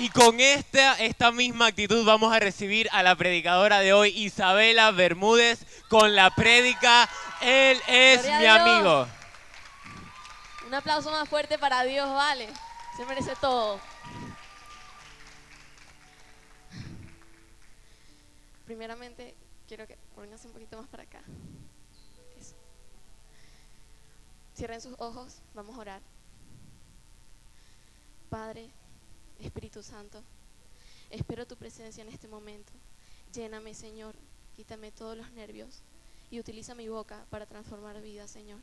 Y con esta misma actitud vamos a recibir a la predicadora de hoy, Isabela Bermúdez, con la prédica Él es Gloria a mi Dios. amigo. Un aplauso más fuerte para Dios, vale. Se merece todo. Primeramente, quiero que vengas un poquito más para acá. Eso. Cierren sus ojos, vamos a orar. Padre, Espíritu Santo, espero tu presencia en este momento. Lléname, Señor, quítame todos los nervios y utiliza mi boca para transformar vidas, Señor.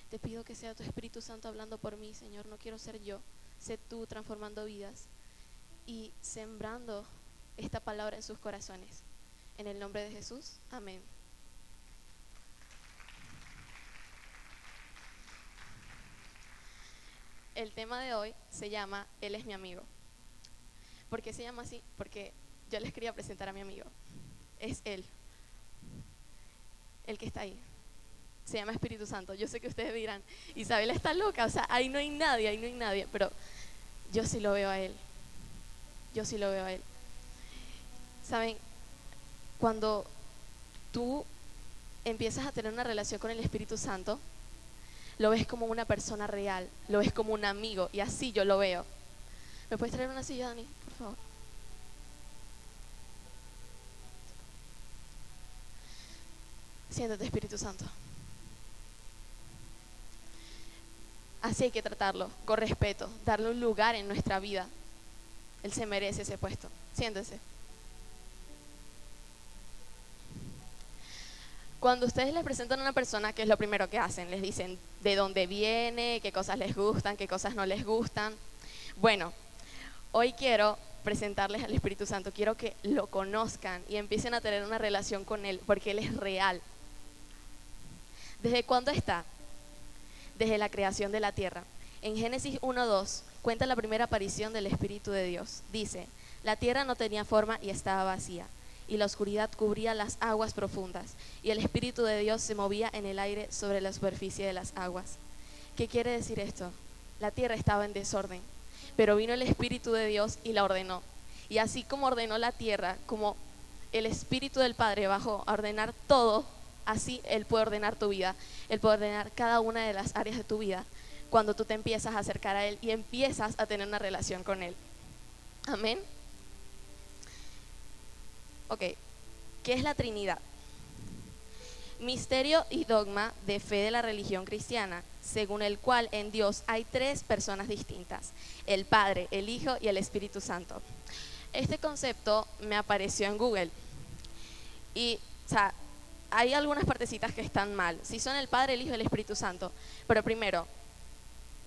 Te pido que sea tu Espíritu Santo hablando por mí, Señor. No quiero ser yo, sé tú transformando vidas y sembrando esta palabra en sus corazones. En el nombre de Jesús, amén. El tema de hoy se llama Él es mi amigo. ¿Por qué se llama así? Porque yo les quería presentar a mi amigo. Es Él, el que está ahí. Se llama Espíritu Santo. Yo sé que ustedes dirán, Isabela está loca, o sea, ahí no hay nadie, pero yo sí lo veo a Él. Yo sí lo veo a Él. ¿Saben? Cuando tú empiezas a tener una relación con el Espíritu Santo, lo ves como una persona real, lo ves como un amigo, y así yo lo veo. ¿Me puedes traer una silla, Dani, por favor? Siéntate, Espíritu Santo. Así hay que tratarlo, con respeto, darle un lugar en nuestra vida. Él se merece ese puesto. Siéntese. Cuando ustedes les presentan a una persona, ¿qué es lo primero que hacen? Les dicen de dónde viene, qué cosas les gustan, qué cosas no les gustan. Bueno, hoy quiero presentarles al Espíritu Santo. Quiero que lo conozcan y empiecen a tener una relación con Él, porque Él es real. ¿Desde cuándo está? Desde la creación de la tierra. En Génesis 1:2 cuenta la primera aparición del Espíritu de Dios. Dice, la tierra no tenía forma y estaba vacía, y la oscuridad cubría las aguas profundas, y el Espíritu de Dios se movía en el aire sobre la superficie de las aguas. ¿Qué quiere decir esto? La tierra estaba en desorden, pero vino el Espíritu de Dios y la ordenó. Y así como ordenó la tierra, como el Espíritu del Padre bajó a ordenar todo, así Él puede ordenar tu vida. Él puede ordenar cada una de las áreas de tu vida cuando tú te empiezas a acercar a Él y empiezas a tener una relación con Él. Amén. Ok, ¿qué es la Trinidad? Misterio y dogma de fe de la religión cristiana, según el cual en Dios hay tres personas distintas, el Padre, el Hijo y el Espíritu Santo. Este concepto me apareció en Google y, o sea, hay algunas partecitas que están mal. Sí son el Padre, el Hijo y el Espíritu Santo, pero primero,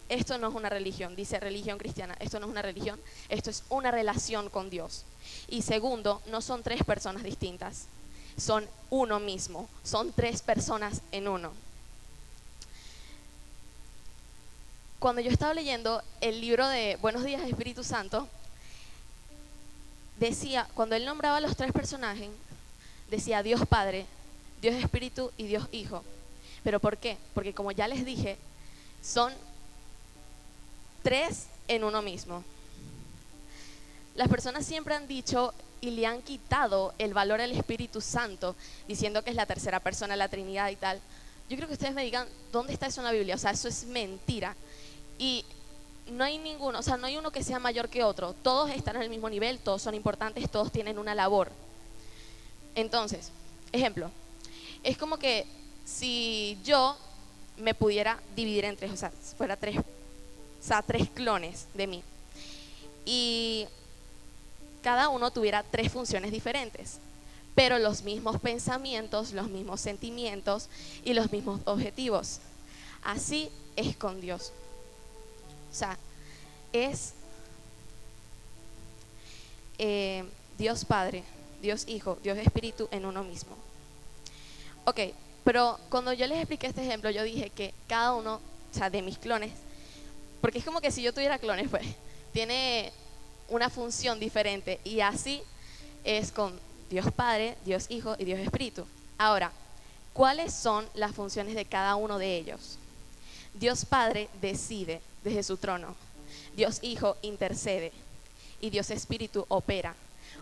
esto no es una religión, dice religión cristiana, esto no es una religión, esto es una relación con Dios. Y segundo, no son tres personas distintas, son uno mismo, son tres personas en uno. Cuando yo estaba leyendo el libro de Buenos Días Espíritu Santo, decía, cuando él nombraba a los tres personajes, decía Dios Padre, Dios Espíritu y Dios Hijo. ¿Pero por qué? Porque como ya les dije, son tres en uno mismo. Las personas siempre han dicho y le han quitado el valor al Espíritu Santo, diciendo que es la tercera persona de la Trinidad y tal. Yo creo que ustedes me digan, ¿dónde está eso en la Biblia? O sea, eso es mentira. Y no hay ninguno, o sea, no hay uno que sea mayor que otro. Todos están al mismo nivel, todos son importantes, todos tienen una labor. Entonces, ejemplo, es como que si yo me pudiera dividir en tres, o sea, fuera tres, o sea, tres clones de mí, y cada uno tuviera tres funciones diferentes, pero los mismos pensamientos, los mismos sentimientos y los mismos objetivos. Así es con Dios. O sea, es Dios Padre, Dios Hijo, Dios Espíritu en uno mismo. Ok, pero cuando yo les expliqué este ejemplo, yo dije que cada uno, o sea, de mis clones, porque es como que si yo tuviera clones, pues, tiene una función diferente, y así es con Dios Padre, Dios Hijo y Dios Espíritu. Ahora, ¿cuáles son las funciones de cada uno de ellos? Dios Padre decide desde su trono, Dios Hijo intercede y Dios Espíritu opera,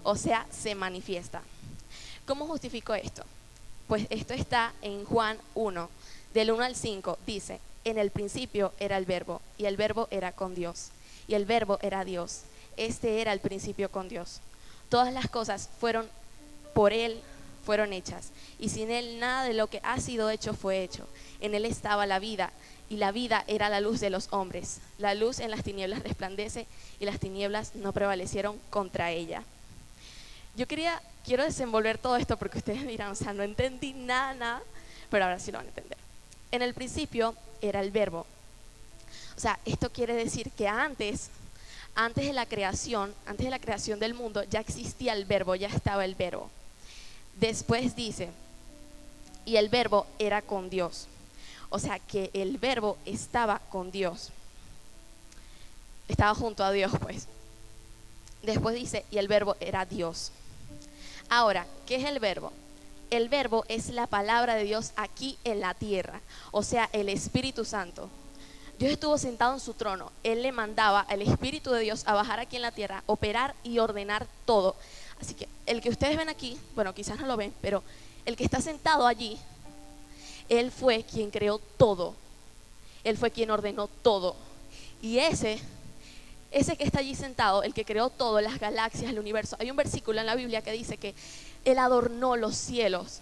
o sea, se manifiesta. ¿Cómo justifico esto? Pues esto está en Juan 1, del 1 al 5, dice: en el principio era el verbo, y el verbo era con Dios, y el verbo era Dios. Este era el principio con Dios. Todas las cosas fueron por Él, fueron hechas, y sin Él nada de lo que ha sido hecho fue hecho. En Él estaba la vida, y la vida era la luz de los hombres. La luz en las tinieblas resplandece, y las tinieblas no prevalecieron contra ella. Quiero desenvolver todo esto porque ustedes dirán, o sea, no entendí nada, pero ahora sí lo van a entender. En el principio era el verbo. O sea, esto quiere decir que antes de la creación del mundo, ya existía el verbo, ya estaba el verbo. Después dice, y el verbo era con Dios. O sea, que el verbo estaba con Dios. Estaba junto a Dios, pues. Después dice, y el verbo era Dios. Ahora, ¿qué es el verbo? El verbo es la palabra de Dios aquí en la tierra, o sea, el Espíritu Santo. Dios estuvo sentado en su trono. Él le mandaba al Espíritu de Dios a bajar aquí en la tierra, operar y ordenar todo. Así que el que ustedes ven aquí, bueno, quizás no lo ven, pero el que está sentado allí, Él fue quien creó todo. Él fue quien ordenó todo. Y ese que está allí sentado, el que creó todo, las galaxias, el universo. Hay un versículo en la Biblia que dice que Él adornó los cielos,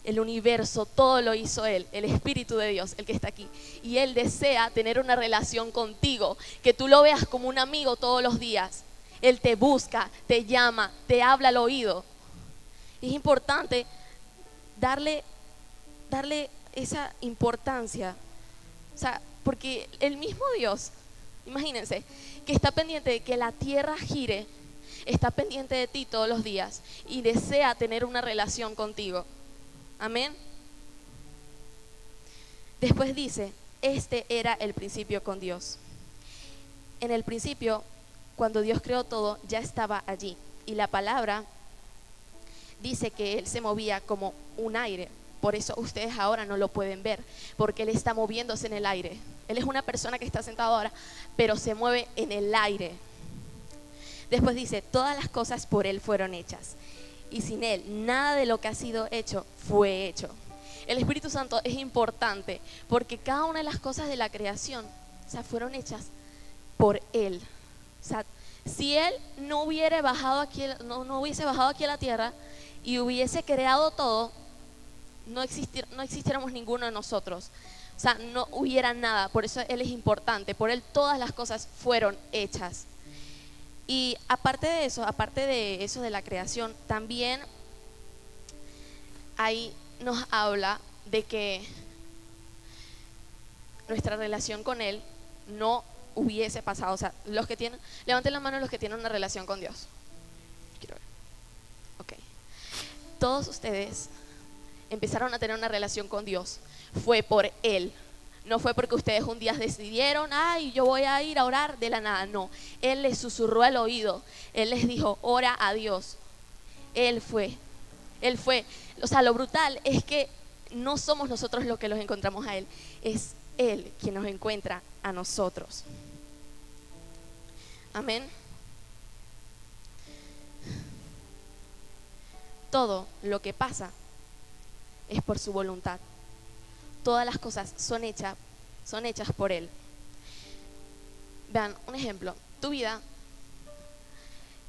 el universo, todo lo hizo Él, el Espíritu de Dios, el que está aquí. Y Él desea tener una relación contigo, que tú lo veas como un amigo todos los días. Él te busca, te llama, te habla al oído. Es importante darle esa importancia. O sea, porque el mismo Dios, imagínense, que está pendiente de que la tierra gire, está pendiente de ti todos los días y desea tener una relación contigo. Amén. Después dice, este era el principio con Dios. En el principio, cuando Dios creó todo, ya estaba allí. Y la palabra dice que Él se movía como un aire. Por eso ustedes ahora no lo pueden ver, porque Él está moviéndose en el aire. Él es una persona que está sentado ahora, pero se mueve en el aire. Después dice, todas las cosas por Él fueron hechas, y sin Él nada de lo que ha sido hecho fue hecho. El Espíritu Santo es importante porque cada una de las cosas de la creación, o sea, fueron hechas por Él. O sea, si Él no hubiese bajado aquí a la tierra y hubiese creado todo, no existiéramos ninguno de nosotros. O sea, no hubiera nada. Por eso Él es importante. Por Él todas las cosas fueron hechas. Y aparte de eso de la creación, también ahí nos habla de que nuestra relación con Él no hubiese pasado. O sea, levanten la mano los que tienen una relación con Dios. Quiero ver. Ok. Todos ustedes empezaron a tener una relación con Dios. Fue por Él. No fue porque ustedes un día decidieron, ay, yo voy a ir a orar de la nada. No, Él les susurró al oído. Él les dijo, ora a Dios. Él fue. O sea, lo brutal es que no somos nosotros los que los encontramos a Él. Es Él quien nos encuentra a nosotros. Amén. Todo lo que pasa es por su voluntad. Todas las cosas son hechas por Él. Vean, un ejemplo. Tu vida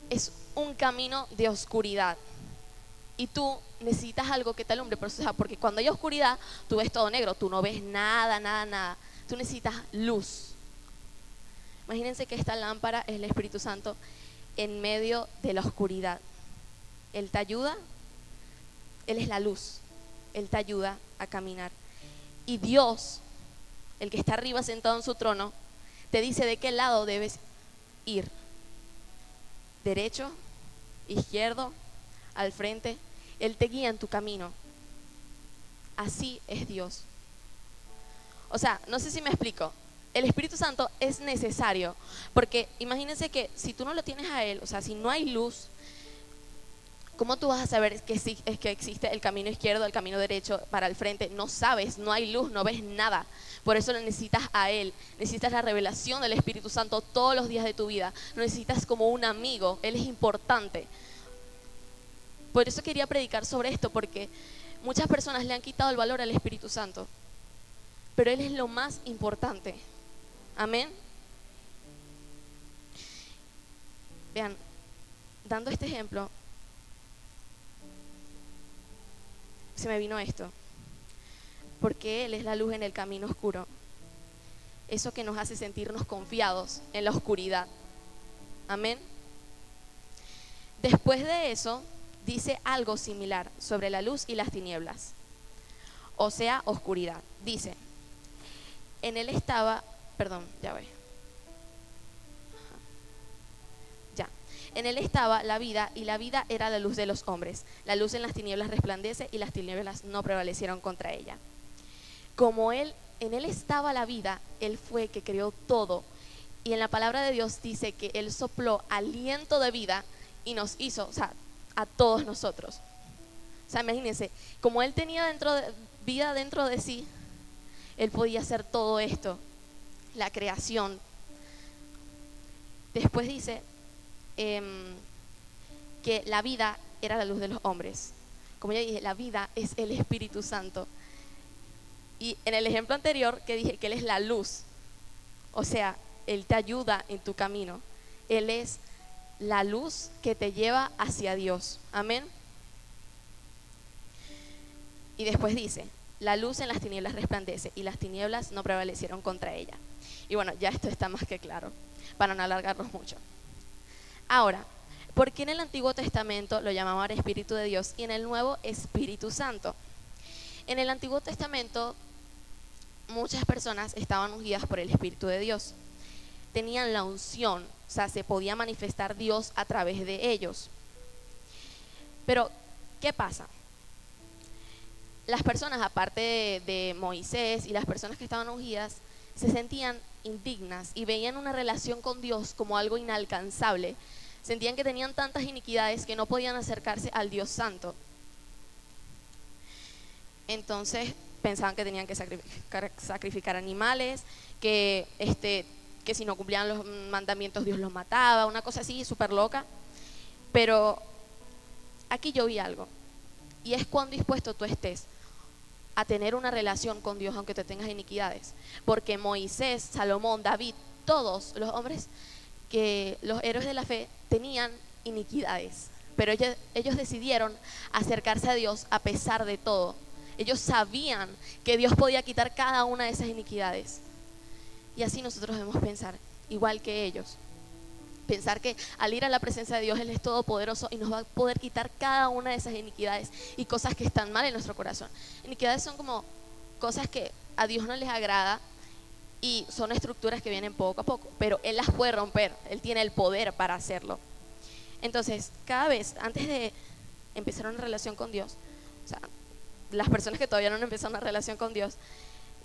es un camino de oscuridad y tú necesitas algo que te alumbre, porque cuando hay oscuridad tú ves todo negro, tú no ves nada. Tú necesitas luz. Imagínense que esta lámpara es el Espíritu Santo en medio de la oscuridad. Él te ayuda, Él es la luz, Él te ayuda a caminar. Y Dios, el que está arriba sentado en su trono, te dice de qué lado debes ir. Derecho, izquierdo, al frente. Él te guía en tu camino. Así es Dios. O sea, no sé si me explico. El Espíritu Santo es necesario, porque imagínense que si tú no lo tienes a Él, o sea, si no hay luz, ¿Cómo tú vas a saber que sí, es que existe el camino izquierdo, el camino derecho para el frente? No sabes, no hay luz, no ves nada. Por eso lo necesitas a Él. Necesitas la revelación del Espíritu Santo todos los días de tu vida. Lo necesitas como un amigo. Él es importante. Por eso quería predicar sobre esto, porque muchas personas le han quitado el valor al Espíritu Santo. Pero Él es lo más importante. Amén. Vean, dando este ejemplo, se me vino esto, porque Él es la luz en el camino oscuro, eso que nos hace sentirnos confiados en la oscuridad. Amén. Después de eso, dice algo similar sobre la luz y las tinieblas, o sea, oscuridad. Dice, en Él estaba, en Él estaba la vida, y la vida era la luz de los hombres. La luz en las tinieblas resplandece, y las tinieblas no prevalecieron contra ella. Como en Él estaba la vida, Él fue que creó todo. Y en la palabra de Dios dice que Él sopló aliento de vida y nos hizo, o sea, a todos nosotros. O sea, imagínense, como Él tenía vida dentro de sí, Él podía hacer todo esto, la creación. Después dice que la vida era la luz de los hombres. Como ya dije, la vida es el Espíritu Santo. Y en el ejemplo anterior que dije que Él es la luz, o sea, Él te ayuda en tu camino. Él es la luz que te lleva hacia Dios. Amén. Y después dice, la luz en las tinieblas resplandece, y las tinieblas no prevalecieron contra ella. Y bueno, ya esto está más que claro, para no alargarnos mucho. Ahora, ¿por qué en el Antiguo Testamento lo llamaban Espíritu de Dios y en el Nuevo Espíritu Santo? En el Antiguo Testamento muchas personas estaban ungidas por el Espíritu de Dios. Tenían la unción, o sea, se podía manifestar Dios a través de ellos. Pero, ¿qué pasa? Las personas, aparte de Moisés y las personas que estaban ungidas, se sentían indignas y veían una relación con Dios como algo inalcanzable. Sentían que tenían tantas iniquidades que no podían acercarse al Dios Santo. Entonces pensaban que tenían que sacrificar animales, que si no cumplían los mandamientos Dios los mataba, una cosa así súper loca. Pero aquí yo vi algo, y es cuán dispuesto tú estés a tener una relación con Dios aunque te tengas iniquidades. Porque Moisés, Salomón, David, todos los hombres, que los héroes de la fe, tenían iniquidades, pero ellos decidieron acercarse a Dios a pesar de todo. Ellos sabían que Dios podía quitar cada una de esas iniquidades. Y así nosotros debemos pensar, igual que ellos. Pensar que al ir a la presencia de Dios, Él es todopoderoso y nos va a poder quitar cada una de esas iniquidades y cosas que están mal en nuestro corazón. Iniquidades son como cosas que a Dios no les agrada y son estructuras que vienen poco a poco, pero Él las puede romper, Él tiene el poder para hacerlo. Entonces, cada vez, antes de empezar una relación con Dios, o sea, las personas que todavía no han empezado una relación con Dios,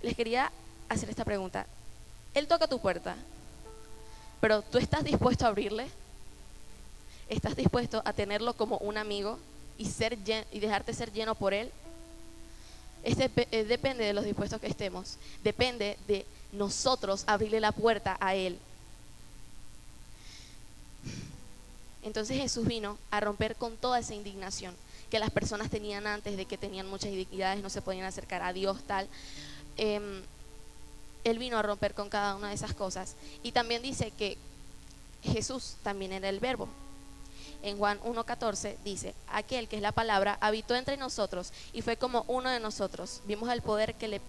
les quería hacer esta pregunta. Él toca tu puerta, pero ¿tú estás dispuesto a abrirle? ¿Estás dispuesto a tenerlo como un amigo y dejarte ser lleno por Él? Depende de los dispuestos que estemos. Depende de nosotros abrirle la puerta a Él. Entonces Jesús vino a romper con toda esa indignación que las personas tenían antes de que tenían muchas iniquidades, no se podían acercar a Dios, tal. Él vino a romper con cada una de esas cosas. Y también dice que Jesús también era el verbo. En Juan 1:14 dice, aquel que es la palabra habitó entre nosotros y fue como uno de nosotros. Vimos el poder que le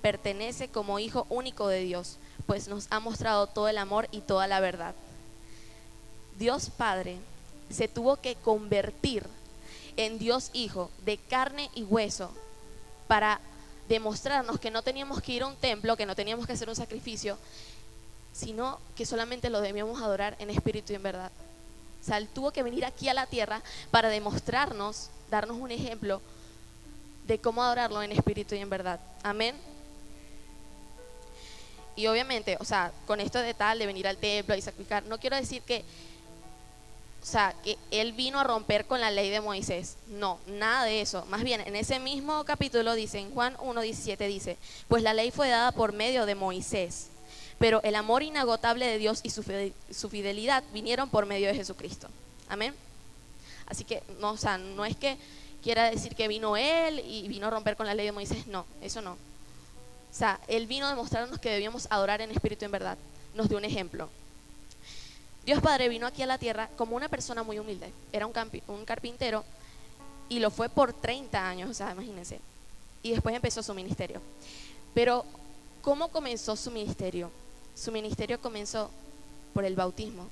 pertenece como hijo único de Dios, pues nos ha mostrado todo el amor y toda la verdad. Dios Padre se tuvo que convertir en Dios Hijo de carne y hueso para demostrarnos que no teníamos que ir a un templo, que no teníamos que hacer un sacrificio, sino que solamente lo debíamos adorar en espíritu y en verdad. O sea, Él tuvo que venir aquí a la tierra para demostrarnos, darnos un ejemplo de cómo adorarlo en espíritu y en verdad. Amén. Y obviamente, o sea, con esto de venir al templo y sacrificar, no quiero decir que o sea, que él vino a romper con la ley de Moisés. No, nada de eso. Más bien, en ese mismo capítulo dice, en Juan 1:17 dice, pues la ley fue dada por medio de Moisés, pero el amor inagotable de Dios y su fidelidad vinieron por medio de Jesucristo. Amén. Así que, no, o sea, no es que quiera decir que vino él y vino a romper con la ley de Moisés. No, eso no. O sea, él vino a demostrarnos que debíamos adorar en espíritu y en verdad. Nos dio un ejemplo. Dios Padre vino aquí a la tierra como una persona muy humilde. Era un carpintero y lo fue por 30 años, o sea, imagínense. Y después empezó su ministerio. Pero, ¿cómo comenzó su ministerio? Su ministerio comenzó por el bautismo.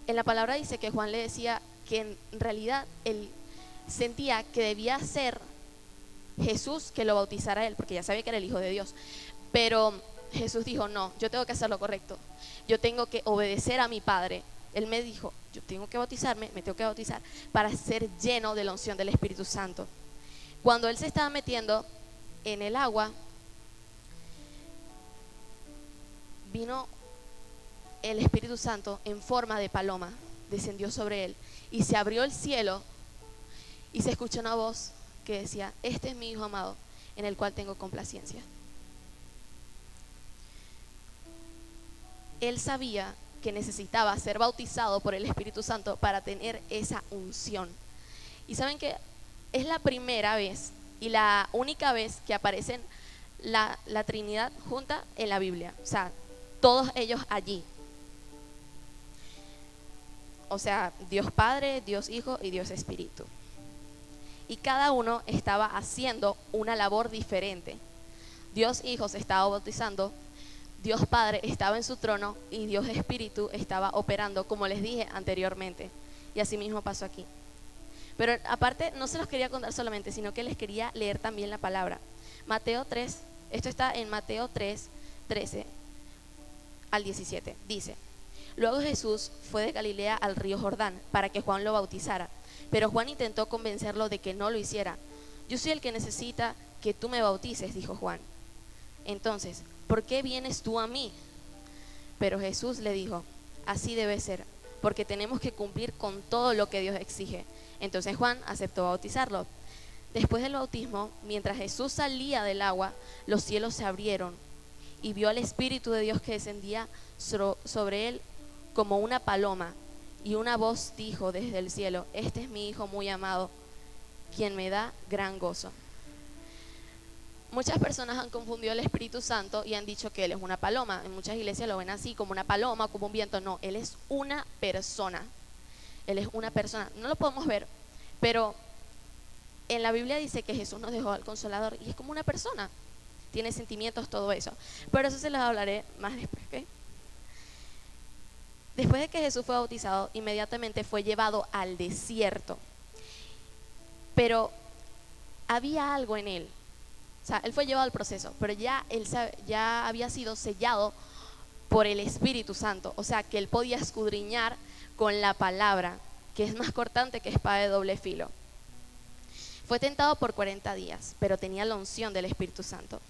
En la palabra dice que Juan le decía que en realidad él sentía que debía ser Jesús que lo bautizara a él, porque ya sabía que era el Hijo de Dios. Pero Jesús dijo, no, yo tengo que hacer lo correcto. Yo tengo que obedecer a mi Padre. Él me dijo, yo tengo que bautizarme, me tengo que bautizar para ser lleno de la unción del Espíritu Santo. Cuando él se estaba metiendo en el agua, vino el Espíritu Santo en forma de paloma, descendió sobre él y se abrió el cielo y se escuchó una voz que decía, este es mi Hijo amado, en el cual tengo complacencia. Él sabía que necesitaba ser bautizado por el Espíritu Santo para tener esa unción. Y saben que es la primera vez y la única vez que aparecen la Trinidad junta en la Biblia. O sea, todos ellos allí. O sea, Dios Padre, Dios Hijo y Dios Espíritu. Y cada uno estaba haciendo una labor diferente. Dios Hijo se estaba bautizando, Dios Padre estaba en su trono y Dios Espíritu estaba operando, como les dije anteriormente. Y así mismo pasó aquí. Pero aparte, no se los quería contar solamente, sino que les quería leer también la palabra. Mateo 3, esto está en Mateo 3, 13 al 17. Dice, luego Jesús fue de Galilea al río Jordán para que Juan lo bautizara. Pero Juan intentó convencerlo de que no lo hiciera. Yo soy el que necesita que tú me bautices, dijo Juan. Entonces, ¿por qué vienes tú a mí? Pero Jesús le dijo, así debe ser, porque tenemos que cumplir con todo lo que Dios exige. Entonces Juan aceptó bautizarlo. Después del bautismo, mientras Jesús salía del agua, los cielos se abrieron y vio al Espíritu de Dios que descendía sobre él como una paloma. Y una voz dijo desde el cielo, este es mi Hijo muy amado, quien me da gran gozo. Muchas personas han confundido el Espíritu Santo y han dicho que Él es una paloma. En muchas iglesias lo ven así, como una paloma, como un viento. No, Él es una persona. Él es una persona. No lo podemos ver, pero en la Biblia dice que Jesús nos dejó al Consolador y es como una persona. Tiene sentimientos, todo eso. Pero eso se los hablaré más después, ¿ok? Después de que Jesús fue bautizado, inmediatamente fue llevado al desierto. Pero había algo en él. O sea, él fue llevado al proceso, pero ya había sido sellado por el Espíritu Santo. O sea, que él podía escudriñar con la palabra, que es más cortante que espada de doble filo. Fue tentado por 40 días, pero tenía la unción del Espíritu Santo.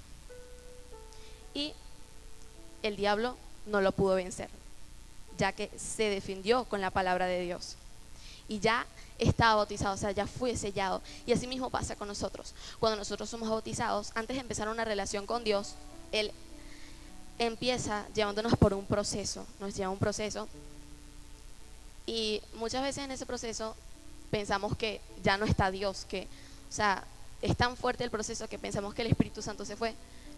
Y el diablo no lo pudo vencer, ya que se defendió con la palabra de Dios. Y ya estaba bautizado, o sea, ya fue sellado. Y así mismo pasa con nosotros. Cuando nosotros somos bautizados, antes de empezar una relación con Dios, Él empieza llevándonos por un proceso, nos lleva un proceso. Y muchas veces en ese proceso pensamos que ya no está Dios, que, o sea, es tan fuerte el proceso que pensamos que el Espíritu Santo se fue,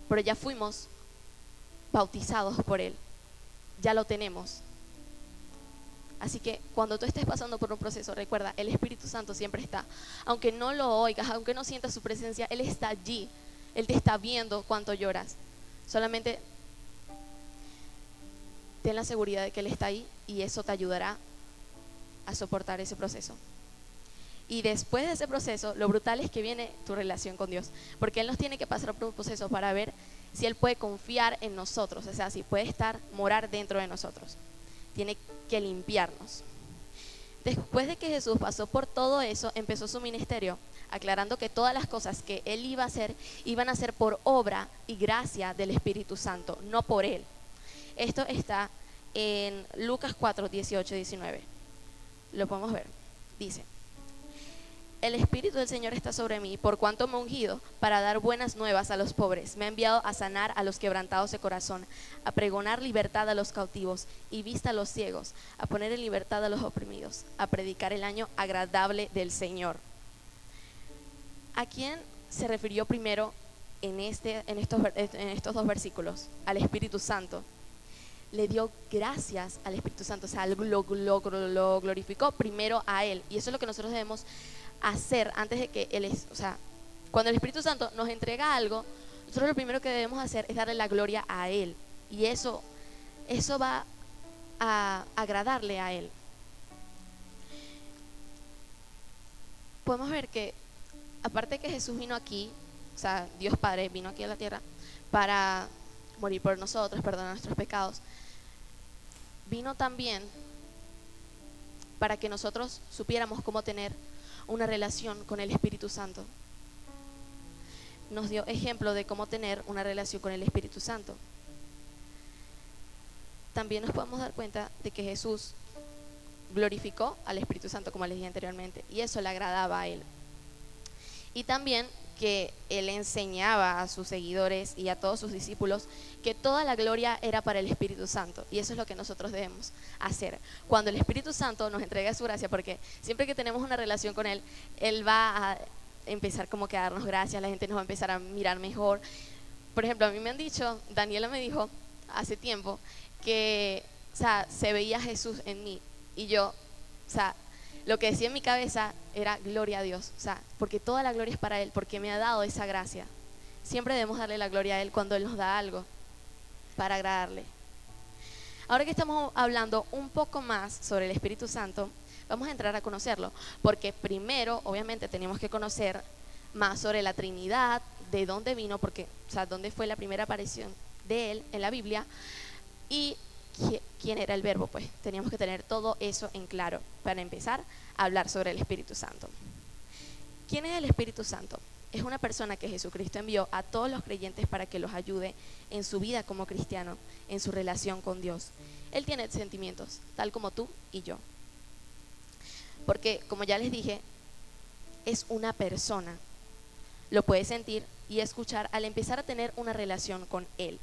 pero ya fuimos bautizados por Él, ya lo tenemos. Así que cuando tú estés pasando por un proceso, recuerda, el Espíritu Santo siempre está. Aunque no lo oigas, aunque no sientas su presencia, Él está allí. Él te está viendo cuánto lloras. Solamente ten la seguridad de que Él está ahí y eso te ayudará a soportar ese proceso. Y después de ese proceso, lo brutal es que viene tu relación con Dios. Porque Él nos tiene que pasar por un proceso para ver si Él puede confiar en nosotros. O sea, si puede morar dentro de nosotros. Tiene que limpiarnos. Después de que Jesús pasó por todo eso, empezó su ministerio, aclarando que todas las cosas que Él iba a hacer, iban a ser por obra y gracia del Espíritu Santo, no por Él. Esto está en Lucas 4, 18 y 19. Lo podemos ver. Dice: el Espíritu del Señor está sobre mí, por cuanto me ha ungido para dar buenas nuevas a los pobres. Me ha enviado a sanar a los quebrantados de corazón, a pregonar libertad a los cautivos y vista a los ciegos, a poner en libertad a los oprimidos, a predicar el año agradable del Señor. ¿A quién se refirió primero en estos dos versículos? Al Espíritu Santo. Le dio gracias al Espíritu Santo, o sea, lo glorificó primero a Él. Y eso es lo que nosotros debemos hacer antes de que o sea, cuando el Espíritu Santo nos entrega algo, nosotros lo primero que debemos hacer es darle la gloria a Él. Y eso va a agradarle a Él. Podemos ver que, aparte de que Jesús vino aquí, o sea, Dios Padre vino aquí a la tierra para morir por nosotros, perdonar nuestros pecados, vino también para que nosotros supiéramos cómo tener una relación con el Espíritu Santo. Nos dio ejemplo de cómo tener una relación con el Espíritu Santo. También nos podemos dar cuenta de que Jesús glorificó al Espíritu Santo, como les dije anteriormente, y eso le agradaba a Él. Y también que Él enseñaba a sus seguidores y a todos sus discípulos que toda la gloria era para el Espíritu Santo, y eso es lo que nosotros debemos hacer cuando el Espíritu Santo nos entrega su gracia, porque siempre que tenemos una relación con Él, Él va a empezar como que a darnos gracias, la gente nos va a empezar a mirar mejor. Por ejemplo, a mí me han dicho, Daniela me dijo hace tiempo que, o sea, se veía Jesús en mí, y yo, o sea, lo que decía en mi cabeza era gloria a Dios, o sea, porque toda la gloria es para Él, porque me ha dado esa gracia. Siempre debemos darle la gloria a Él cuando Él nos da algo para agradarle. Ahora que estamos hablando un poco más sobre el Espíritu Santo, vamos a entrar a conocerlo, porque primero, obviamente, tenemos que conocer más sobre la Trinidad, de dónde vino, porque, o sea, dónde fue la primera aparición de Él en la Biblia, y quién era el Verbo. Pues teníamos que tener todo eso en claro para empezar a hablar sobre el Espíritu Santo. ¿Quién es el Espíritu Santo? Es una persona que Jesucristo envió a todos los creyentes para que los ayude en su vida como cristiano, en su relación con Dios. Él tiene sentimientos, tal como tú y yo. Porque, como ya les dije, es una persona. Lo puedes sentir y escuchar al empezar a tener una relación con Él.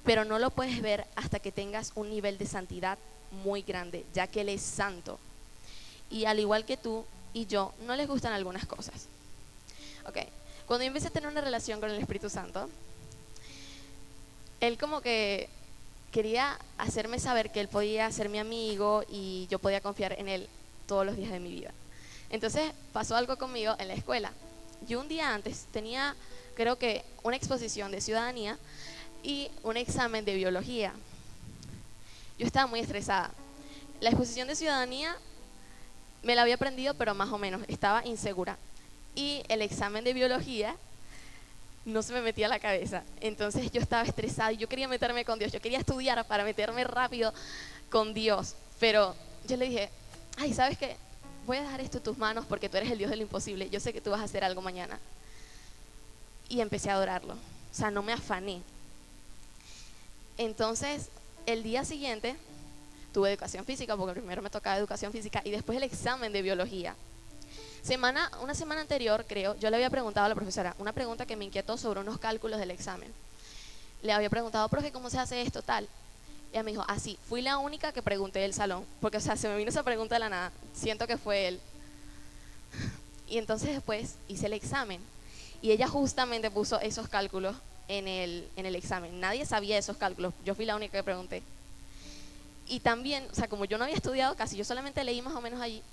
Pero no lo puedes ver hasta que tengas un nivel de santidad muy grande, ya que Él es santo. Y al igual que tú y yo, no les gustan algunas cosas. Ok, cuando yo empecé a tener una relación con el Espíritu Santo, Él como que quería hacerme saber que Él podía ser mi amigo y yo podía confiar en Él todos los días de mi vida. Entonces pasó algo conmigo en la escuela. Yo un día antes tenía, creo que, una exposición de ciudadanía y un examen de biología. Yo estaba muy estresada. La exposición de ciudadanía me la había aprendido, pero más o menos, estaba insegura. Y el examen de biología no se me metía a la cabeza. Entonces yo estaba estresada y yo quería meterme con Dios. Yo quería estudiar para meterme rápido con Dios. Pero yo le dije, ay, ¿sabes qué? Voy a dejar esto en tus manos porque tú eres el Dios de lo imposible. Yo sé que tú vas a hacer algo mañana. Y empecé a adorarlo. O sea, no me afané. Entonces, el día siguiente tuve educación física, porque primero me tocaba educación física y después el examen de biología. Una semana anterior, creo, yo le había preguntado a la profesora una pregunta que me inquietó sobre unos cálculos del examen. Le había preguntado, profe, ¿cómo se hace esto, tal? Ella me dijo, así, fui la única que pregunté del salón, porque, o sea, se me vino esa pregunta de la nada, siento que fue él. Y entonces después hice el examen y ella justamente puso esos cálculos en el examen. Nadie sabía esos cálculos, yo fui la única que pregunté. Y también, o sea, como yo no había estudiado casi, yo solamente leí más o menos allí,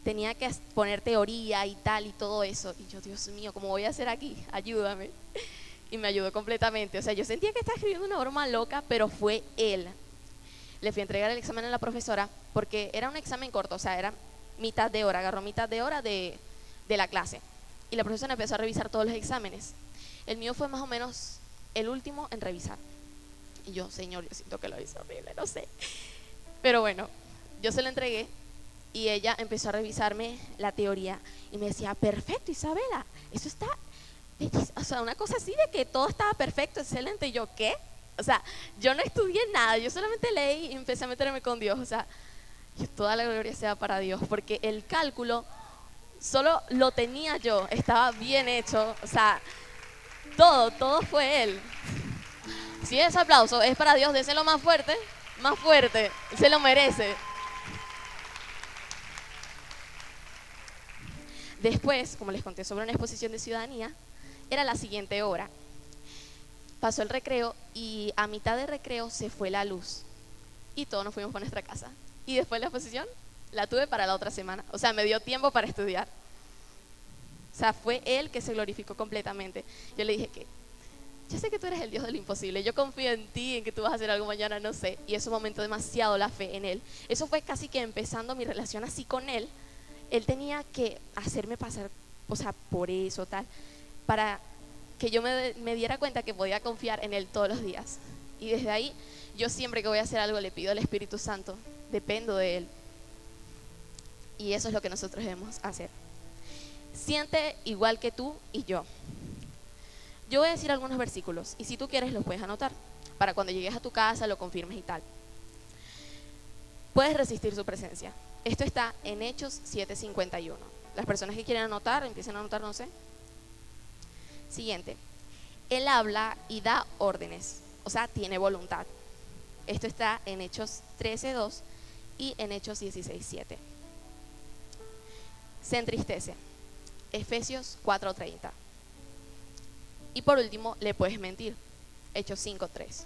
tenía que poner teoría y tal y todo eso. Y yo, Dios mío, ¿cómo voy a hacer aquí? Ayúdame. Y me ayudó completamente. O sea, yo sentía que estaba escribiendo una broma loca, pero fue él. Le fui a entregar el examen a la profesora porque era un examen corto, o sea, era mitad de hora, agarró mitad de hora de la clase. Y la profesora empezó a revisar todos los exámenes. El mío fue más o menos el último en revisar. Y yo, Señor, yo siento que lo hice horrible, no sé. Pero bueno, yo se lo entregué y ella empezó a revisarme la teoría y me decía, perfecto, Isabela, eso está, o sea, una cosa así de que todo estaba perfecto, excelente. Y yo, ¿qué? O sea, yo no estudié nada, yo solamente leí y empecé a meterme con Dios. O sea, toda la gloria sea para Dios, porque el cálculo solo lo tenía yo, estaba bien hecho. O sea, todo fue Él. Si ese aplauso es para Dios, déselo más fuerte, se lo merece. Después, como les conté sobre una exposición de ciudadanía, era la siguiente hora. Pasó el recreo y a mitad de recreo se fue la luz y todos nos fuimos para nuestra casa. Y después la exposición la tuve para la otra semana. O sea, me dio tiempo para estudiar. O sea, fue Él que se glorificó completamente. Yo le dije que yo sé que tú eres el Dios de lo imposible, yo confío en ti, en que tú vas a hacer algo mañana, no sé. Y eso aumentó demasiado la fe en Él. Eso fue casi que empezando mi relación así con Él. Él tenía que hacerme pasar, o sea, por eso, tal, para que yo me diera cuenta que podía confiar en Él todos los días. Y desde ahí, yo siempre que voy a hacer algo le pido al Espíritu Santo, dependo de Él. Y eso es lo que nosotros debemos hacer. Siente igual que tú y yo. Yo voy a decir algunos versículos y si tú quieres los puedes anotar para cuando llegues a tu casa lo confirmes y tal. Puedes resistir su presencia. Esto está en Hechos 7:51. Las personas que quieren anotar, empiecen a anotar, no sé. Siguiente. Él habla y da órdenes, o sea, tiene voluntad. Esto está en Hechos 13:2 y en Hechos 16:7. Se entristece. Efesios 4:30. Y por último, le puedes mentir. Hechos 5:3.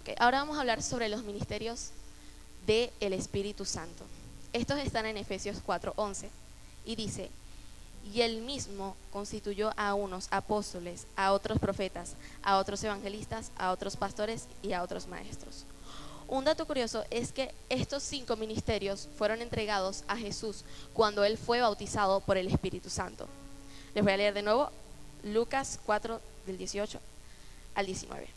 Okay, ahora vamos a hablar sobre los ministerios del Espíritu Santo. Estos están en Efesios 4:11 y dice: y él mismo constituyó a unos apóstoles, a otros profetas, a otros evangelistas, a otros pastores y a otros maestros. Un dato curioso es que estos 5 ministerios fueron entregados a Jesús cuando él fue bautizado por el Espíritu Santo. Les voy a leer de nuevo Lucas 4 del 18 al 19.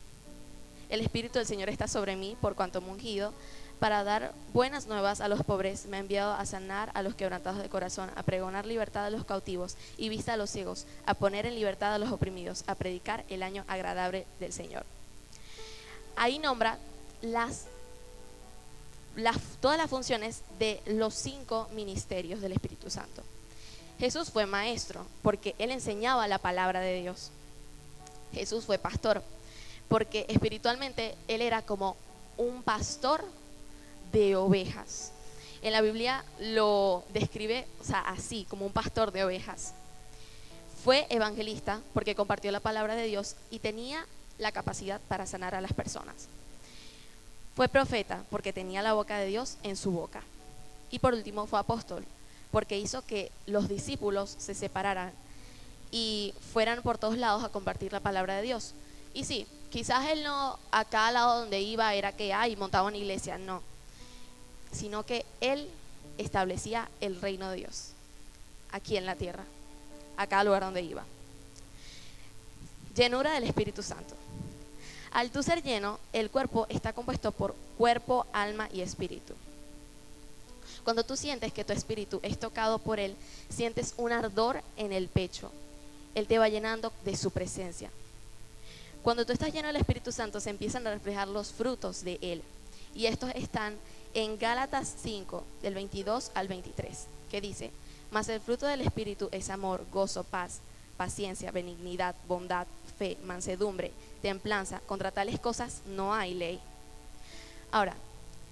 El Espíritu del Señor está sobre mí por cuanto me ha ungido para dar buenas nuevas a los pobres, me ha enviado a sanar a los quebrantados de corazón, a pregonar libertad a los cautivos y vista a los ciegos, a poner en libertad a los oprimidos, a predicar el año agradable del Señor. Ahí nombra todas las funciones de los 5 ministerios del Espíritu Santo. Jesús fue maestro porque él enseñaba la palabra de Dios. Jesús fue pastor porque espiritualmente él era como un pastor de ovejas. En la Biblia lo describe, o sea, así, como un pastor de ovejas. Fue evangelista porque compartió la palabra de Dios y tenía la capacidad para sanar a las personas. Fue profeta porque tenía la boca de Dios en su boca. Y por último fue apóstol porque hizo que los discípulos se separaran y fueran por todos lados a compartir la palabra de Dios. Y sí, quizás él no, acá al lado donde iba era que montaba una iglesia, no, sino que él establecía el reino de Dios aquí en la tierra, a cada lugar donde iba. Llenura del Espíritu Santo. Al tú ser lleno, el cuerpo está compuesto por cuerpo, alma y espíritu. Cuando tú sientes que tu espíritu es tocado por Él, sientes un ardor en el pecho. Él te va llenando de su presencia. Cuando tú estás lleno del Espíritu Santo, se empiezan a reflejar los frutos de Él. Y estos están en Gálatas 5, del 22 al 23, que dice: mas el fruto del Espíritu es amor, gozo, paz, paciencia, benignidad, bondad, fe, mansedumbre, templanza. Contra tales cosas no hay ley. Ahora,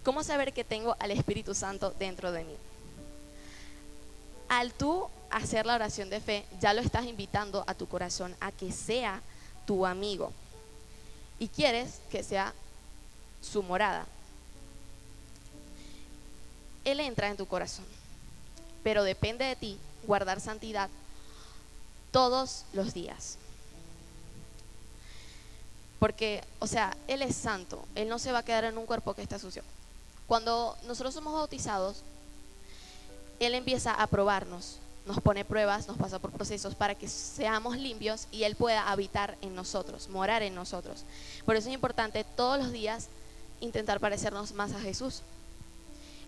¿cómo saber que tengo al Espíritu Santo dentro de mí? Al tú hacer la oración de fe, ya lo estás invitando a tu corazón a que sea tu amigo y quieres que sea su morada. Él entra en tu corazón, pero depende de ti guardar santidad todos los días. Porque, o sea, Él es santo, Él no se va a quedar en un cuerpo que está sucio. Cuando nosotros somos bautizados, Él empieza a probarnos, nos pone pruebas, nos pasa por procesos para que seamos limpios y Él pueda habitar en nosotros, morar en nosotros. Por eso es importante todos los días intentar parecernos más a Jesús.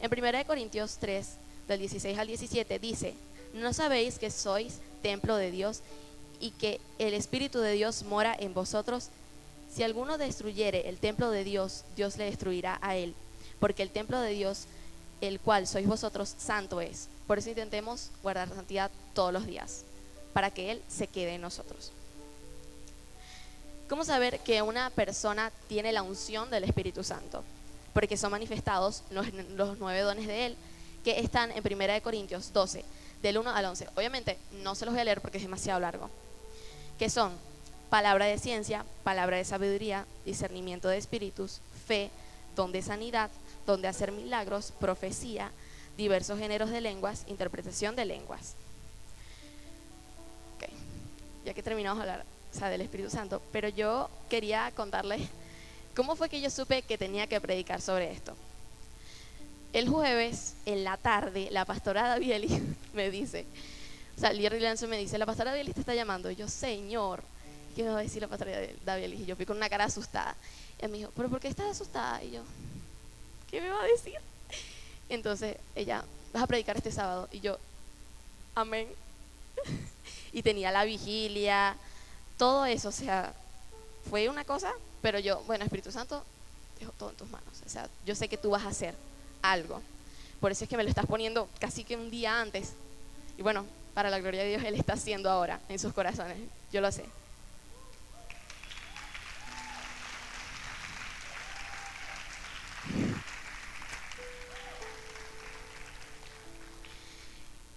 En 1 Corintios 3, del 16 al 17 dice: ¿no sabéis que sois templo de Dios y que el Espíritu de Dios mora en vosotros? Si alguno destruyere el templo de Dios, Dios le destruirá a él, porque el templo de Dios, el cual sois vosotros, santo es. Por eso intentemos guardar santidad todos los días, para que Él se quede en nosotros. ¿Cómo saber que una persona tiene la unción del Espíritu Santo? Porque son manifestados los 9 dones de Él, que están en 1 Corintios 12, del 1 al 11. Obviamente no se los voy a leer porque es demasiado largo. Que son palabra de ciencia, palabra de sabiduría, discernimiento de espíritus, fe, don de sanidad, don de hacer milagros, profecía, diversos géneros de lenguas, interpretación de lenguas. Ok, ya que terminamos de hablar, o sea, del Espíritu Santo, pero yo quería contarles cómo fue que yo supe que tenía que predicar sobre esto. El jueves, en la tarde, la pastora Davieli me dice, o sea, Jerry Lanzo me dice, la pastora Davieli te está llamando. Y yo, Señor, ¿qué me va a decir la pastora Davieli? Y yo fui con una cara asustada. Y él me dijo, ¿pero por qué estás asustada? Y yo, ¿qué me va a decir? Entonces ella, vas a predicar este sábado. Y yo, amén. Y tenía la vigilia, todo eso, o sea, fue una cosa, pero yo, bueno, Espíritu Santo, dejo todo en tus manos. O sea, yo sé que tú vas a hacer algo. Por eso es que me lo estás poniendo casi que un día antes. Y bueno, para la gloria de Dios, Él está haciendo ahora en sus corazones. Yo lo sé.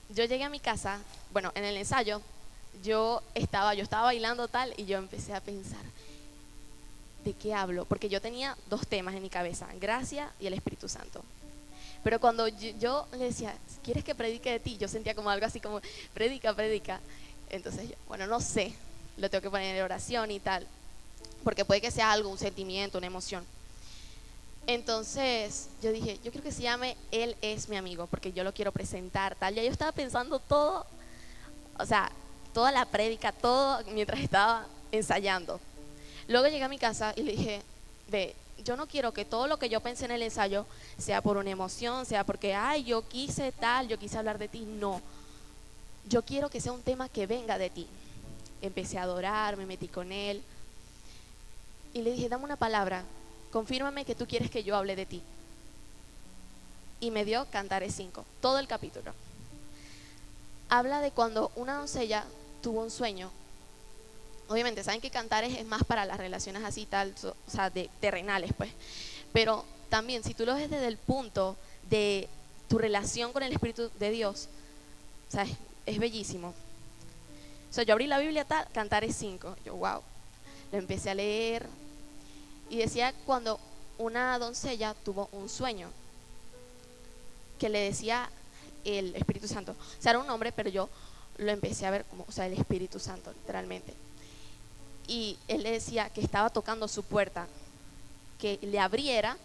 Yo llegué a mi casa, bueno, en el ensayo, yo estaba bailando tal y yo empecé a pensar, ¿de qué hablo? Porque yo tenía 2 temas en mi cabeza, gracia y el Espíritu Santo. Pero cuando yo le decía, ¿quieres que predique de ti? Yo sentía como algo así como, predica. Entonces yo, bueno, no sé, lo tengo que poner en oración y tal, porque puede que sea algo, un sentimiento, una emoción. Entonces yo dije, yo quiero que se llame Él es mi amigo, porque yo lo quiero presentar, tal. Ya yo estaba pensando todo, o sea, toda la prédica, todo mientras estaba ensayando. Luego llegué a mi casa y le dije, ve, yo no quiero que todo lo que yo pensé en el ensayo sea por una emoción, sea porque, ay, yo quise tal, yo quise hablar de ti. No, yo quiero que sea un tema que venga de ti. Empecé a adorar, me metí con Él y le dije, dame una palabra, confírmame que tú quieres que yo hable de ti. Y me dio Cantares 5, todo el capítulo. Habla de cuando una doncella tuvo un sueño. Obviamente, saben que Cantares es más para las relaciones así tal, o sea, de terrenales, pues. Pero también, si tú lo ves desde el punto de tu relación con el Espíritu de Dios, o sea, es bellísimo. O sea, yo abrí la Biblia tal, Cantares 5, yo, wow, lo empecé a leer y decía cuando una doncella tuvo un sueño que le decía el Espíritu Santo. O sea, era un nombre, pero yo lo empecé a ver como, o sea, el Espíritu Santo, literalmente. Y él le decía que estaba tocando su puerta, que le abriera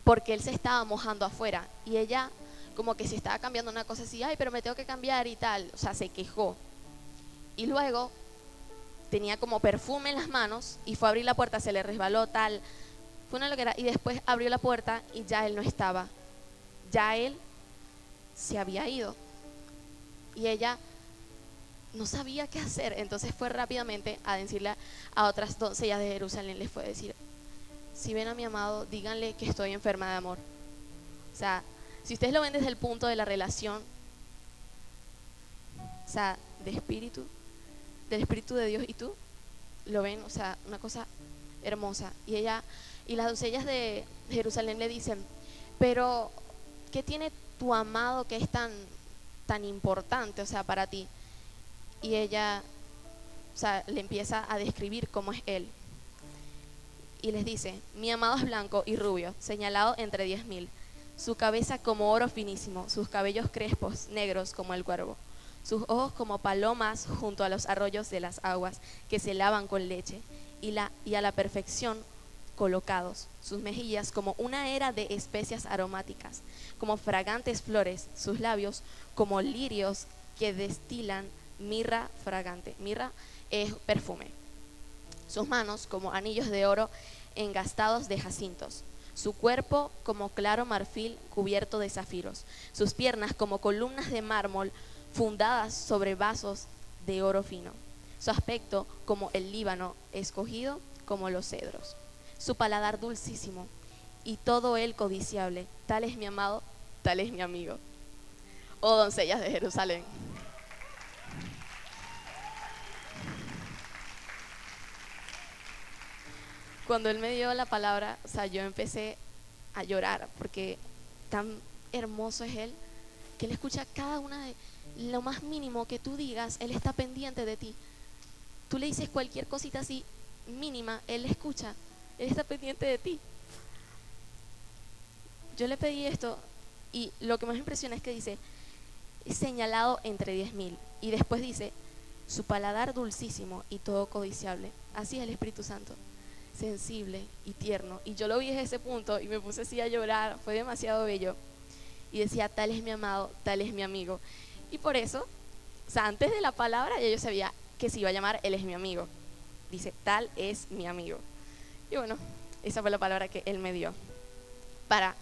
porque él se estaba mojando afuera. Y ella como que se estaba cambiando una cosa así, ay, pero me tengo que cambiar y tal. O sea, se quejó. Y luego tenía como perfume en las manos y fue a abrir la puerta, se le resbaló tal. Fue una loquera. Y después abrió la puerta y ya él no estaba. Ya él se había ido. Y ella no sabía qué hacer, entonces fue rápidamente a decirle a otras doncellas de Jerusalén, les fue a decir, si ven a mi amado, díganle que estoy enferma de amor. O sea, si ustedes lo ven desde el punto de la relación, o sea, de espíritu, del Espíritu de Dios, y tú lo ven, o sea, una cosa hermosa. Y ella y las doncellas de Jerusalén le dicen, pero ¿qué tiene tu amado que es tan importante, o sea, para ti? Y ella, o sea, le empieza a describir cómo es él. Y les dice, mi amado es blanco y rubio, señalado entre 10.000. Su cabeza como oro finísimo, sus cabellos crespos, negros como el cuervo. Sus ojos como palomas junto a los arroyos de las aguas que se lavan con leche. Y a la perfección colocados. Sus mejillas como una era de especias aromáticas, como fragantes flores. Sus labios como lirios que destilan mirra fragante. Mirra es perfume. Sus manos como anillos de oro engastados de jacintos. Su cuerpo como claro marfil cubierto de zafiros. Sus piernas como columnas de mármol fundadas sobre vasos de oro fino. Su aspecto como el Líbano escogido, como los cedros, su paladar dulcísimo y todo él codiciable. Tal es mi amado, tal es mi amigo. Oh doncellas de Jerusalén. Cuando él me dio la palabra, o sea, yo empecé a llorar porque tan hermoso es él, que él escucha cada una de lo más mínimo que tú digas, él está pendiente de ti. Tú le dices cualquier cosita así mínima, él escucha, él está pendiente de ti. Yo le pedí esto y lo que más me impresiona es que dice, es señalado entre 10.000, y después dice, su paladar dulcísimo y todo codiciable. Así es el Espíritu Santo, sensible y tierno. Y yo lo vi desde ese punto y me puse así a llorar, fue demasiado bello. Y decía, tal es mi amado, tal es mi amigo. Y por eso, o sea, antes de la palabra ya yo sabía que se iba a llamar Él es mi amigo. Dice, tal es mi amigo. Y bueno, esa fue la palabra que Él me dio para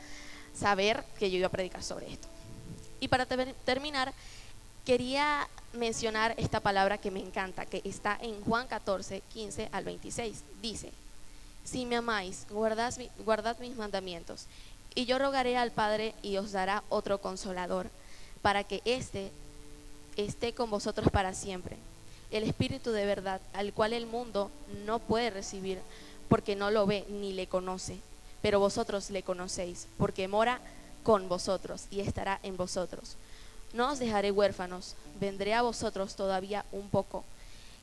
saber que yo iba a predicar sobre esto. Y para terminar, quería mencionar esta palabra que me encanta, que está en Juan 14, 15 al 26. Dice, si me amáis, guardad mis mandamientos, y yo rogaré al Padre y os dará otro consolador, para que éste esté con vosotros para siempre. El Espíritu de verdad, al cual el mundo no puede recibir, porque no lo ve ni le conoce, pero vosotros le conocéis, porque mora con vosotros y estará en vosotros. No os dejaré huérfanos, vendré a vosotros todavía un poco,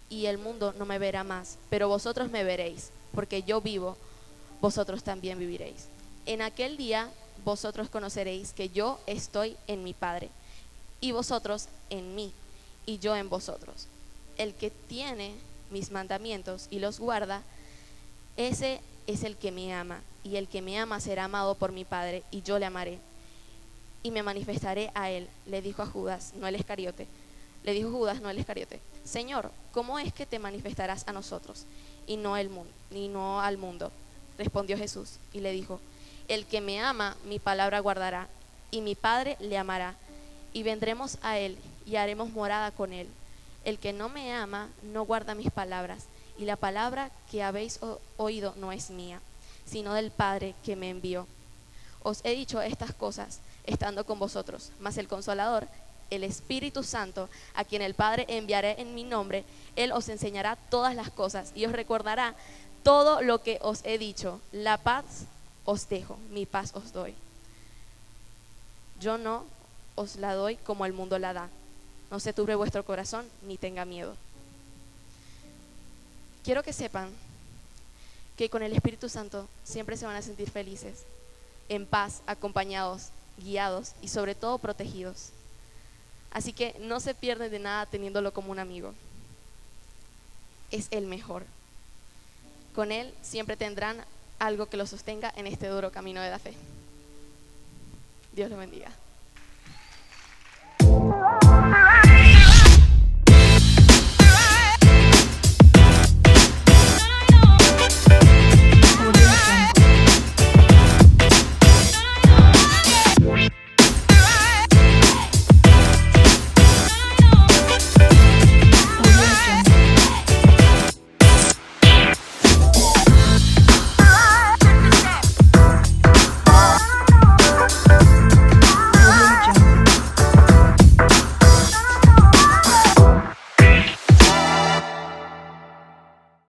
y el mundo no me verá más, pero vosotros me veréis, porque yo vivo, vosotros también viviréis. En aquel día vosotros conoceréis que yo estoy en mi Padre, y vosotros en mí, y yo en vosotros. El que tiene mis mandamientos y los guarda, ese es el que me ama, y el que me ama será amado por mi Padre, y yo le amaré y me manifestaré a él. Le dijo Judas, no el Iscariote, Señor, ¿cómo es que te manifestarás a nosotros y no al mundo? Respondió Jesús y le dijo, el que me ama, mi palabra guardará, y mi Padre le amará, y vendremos a él y haremos morada con él. El que no me ama no guarda mis palabras, y la palabra que habéis oído no es mía, sino del Padre que me envió. Os he dicho estas cosas estando con vosotros, mas el Consolador, el Espíritu Santo, a quien el Padre enviaré en mi nombre, Él os enseñará todas las cosas y os recordará todo lo que os he dicho. La paz os dejo, mi paz os doy. Yo no os la doy como el mundo la da. No se turbe vuestro corazón ni tenga miedo. Quiero que sepan que con el Espíritu Santo siempre se van a sentir felices, en paz, acompañados, guiados y sobre todo protegidos. Así que no se pierden de nada teniéndolo como un amigo. Es el mejor. Con él siempre tendrán algo que los sostenga en este duro camino de la fe. Dios los bendiga.